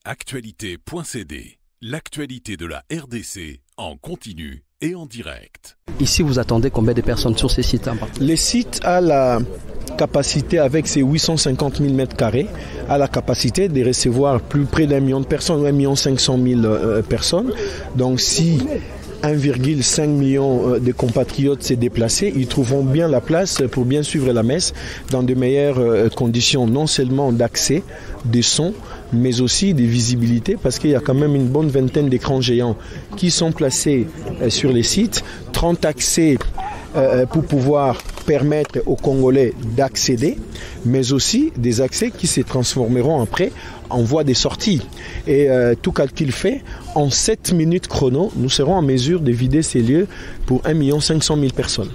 Actualité.cd, l'actualité de la RDC en continu et en direct. Ici, vous attendez combien de personnes sur ces sites? Les sites a la capacité, avec ses 850 000 m2, a la capacité de recevoir plus près d'1 million de personnes, 1 500 000 personnes. Donc si 1,5 million de compatriotes s'est déplacé, ils trouveront bien la place pour bien suivre la messe dans de meilleures conditions, non seulement d'accès, des sons, mais aussi des visibilités, parce qu'il y a quand même une bonne vingtaine d'écrans géants qui sont placés sur les sites, 30 accès pour pouvoir permettre aux Congolais d'accéder, mais aussi des accès qui se transformeront après en voie des sorties. Et tout calcul fait, en 7 minutes chrono, nous serons en mesure de vider ces lieux pour 1 500 000 personnes.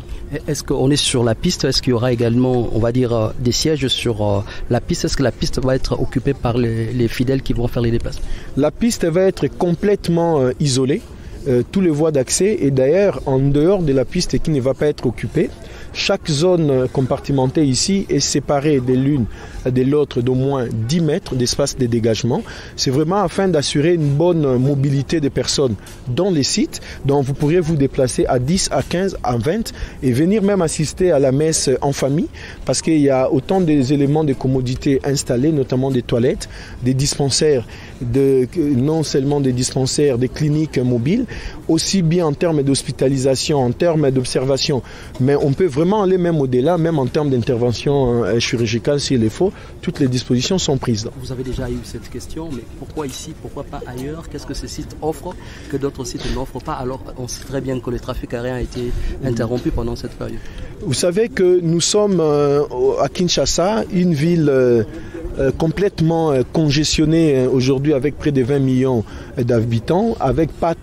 Est-ce qu'on est sur la piste? Est-ce qu'il y aura également, on va dire, des sièges sur la piste? Est-ce que la piste va être occupée par les fidèles qui vont faire les déplacements? La piste va être complètement isolée, tous les voies d'accès, et d'ailleurs en dehors de la piste qui ne va pas être occupée. Chaque zone compartimentée ici est séparée de l'une de l'autre d'au moins 10 mètres d'espace de dégagement. C'est vraiment afin d'assurer une bonne mobilité des personnes dans les sites. Donc vous pourrez vous déplacer à 10, à 15, à 20 et venir même assister à la messe en famille, parce qu'il y a autant des éléments de commodité installés, notamment des toilettes, des dispensaires, non seulement des dispensaires, des cliniques mobiles, aussi bien en termes d'hospitalisation, en termes d'observation, mais on peut vraiment aller même au-delà, même en termes d'intervention chirurgicale s'il le faut. Toutes les dispositions sont prises. Vous avez déjà eu cette question, mais pourquoi ici, pourquoi pas ailleurs? Qu'est-ce que ces sites offrent que d'autres sites n'offrent pas? Alors on sait très bien que le trafic aérien a été interrompu pendant cette période. Vous savez que nous sommes à Kinshasa, une ville complètement congestionnée aujourd'hui, avec près de 20 millions d'habitants, avec pas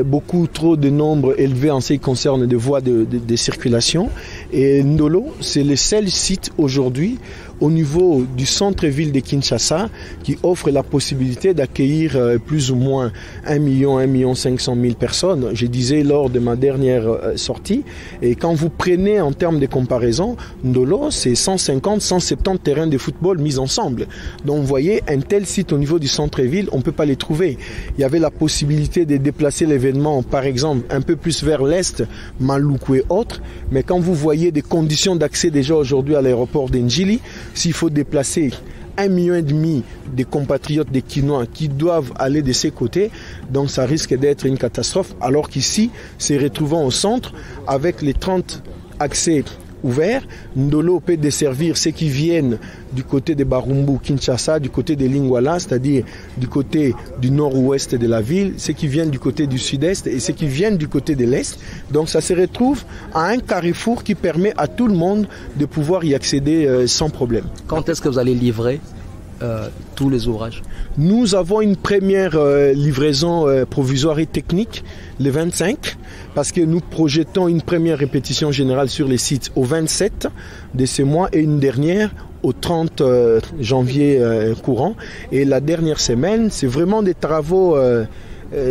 beaucoup trop de nombre élevé en ce qui concerne des voies de circulation. Et Ndolo, c'est le seul site aujourd'hui au niveau du centre-ville de Kinshasa qui offre la possibilité d'accueillir plus ou moins 1 500 000 personnes. Je disais lors de ma dernière sortie, et quand vous prenez en termes de comparaison, Ndolo, c'est 150-170 terrains de football mis ensemble. Donc vous voyez, un tel site au niveau du centre-ville, on ne peut pas les trouver. Il y avait la possibilité de déplacer l'événement, par exemple, un peu plus vers l'est, Maluku et autres, mais quand vous voyez des conditions d'accès déjà aujourd'hui à l'aéroport d'Ndjili, s'il faut déplacer 1,5 million de compatriotes des Kinois qui doivent aller de ces côtés, donc ça risque d'être une catastrophe, alors qu'ici, se retrouvant au centre, avec les 30 accès ouverts, Ndolo peut desservir ceux qui viennent du côté de Barumbu, Kinshasa, du côté de Lingwala, c'est-à-dire du côté du nord-ouest de la ville, ceux qui viennent du côté du sud-est et ceux qui viennent du côté de l'est. Donc ça se retrouve à un carrefour qui permet à tout le monde de pouvoir y accéder sans problème. Quand est-ce que vous allez livrer tous les ouvrages? Nous avons une première livraison provisoire et technique le 25, parce que nous projetons une première répétition générale sur les sites au 27 de ce mois et une dernière au 30 janvier courant. Et la dernière semaine, c'est vraiment des travaux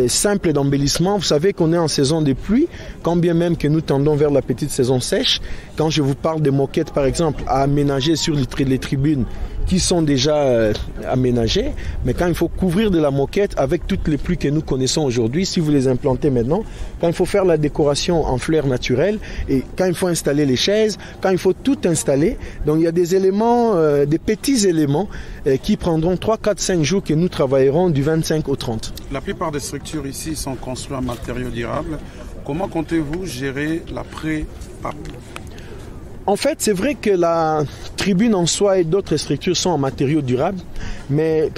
simple d'embellissement. Vous savez qu'on est en saison de pluie, quand bien même que nous tendons vers la petite saison sèche. Quand je vous parle des moquettes, par exemple, à aménager sur les tribunes qui sont déjà aménagées, mais quand il faut couvrir de la moquette avec toutes les pluies que nous connaissons aujourd'hui, si vous les implantez maintenant, quand il faut faire la décoration en fleurs naturelles, et quand il faut installer les chaises, quand il faut tout installer, donc il y a des éléments, des petits éléments qui prendront 3, 4, 5 jours que nous travaillerons du 25 au 30. La plupart des structures ici sont construites en matériaux durables. Comment comptez-vous gérer l'après-pape? En fait, c'est vrai que la tribune en soi et d'autres structures sont en matériaux durables, mais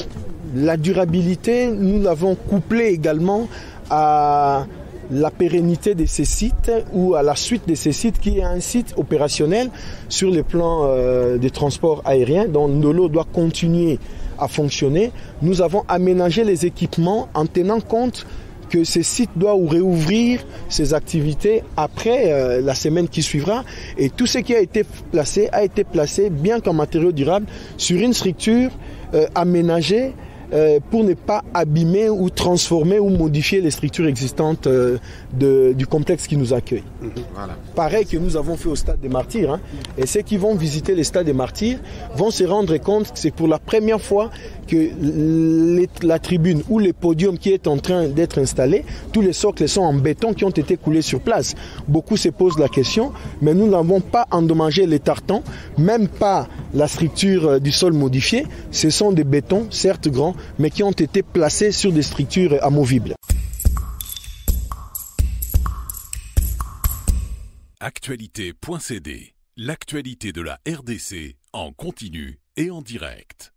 la durabilité, nous l'avons couplée également à la pérennité de ces sites ou à la suite de ces sites qui est un site opérationnel sur le plan des transports aériens, dont Ndolo doit continuer à fonctionner. Nous avons aménagé les équipements en tenant compte que ce site doit réouvrir ses activités après la semaine qui suivra, et tout ce qui a été placé bien qu'en matériaux durables sur une structure aménagée pour ne pas abîmer ou transformer ou modifier les structures existantes du complexe qui nous accueille. Voilà. Pareil que nous avons fait au Stade des Martyrs. Hein. Et ceux qui vont visiter le Stade des Martyrs vont se rendre compte que c'est pour la première fois que la tribune ou le podium qui est en train d'être installé, tous les socles sont en béton qui ont été coulés sur place. Beaucoup se posent la question, mais nous n'avons pas endommagé les tartans, même pas la structure du sol modifiée. Ce sont des bétons, certes grands, mais qui ont été placés sur des structures amovibles. Actualité.cd, l'actualité de la RDC en continu et en direct.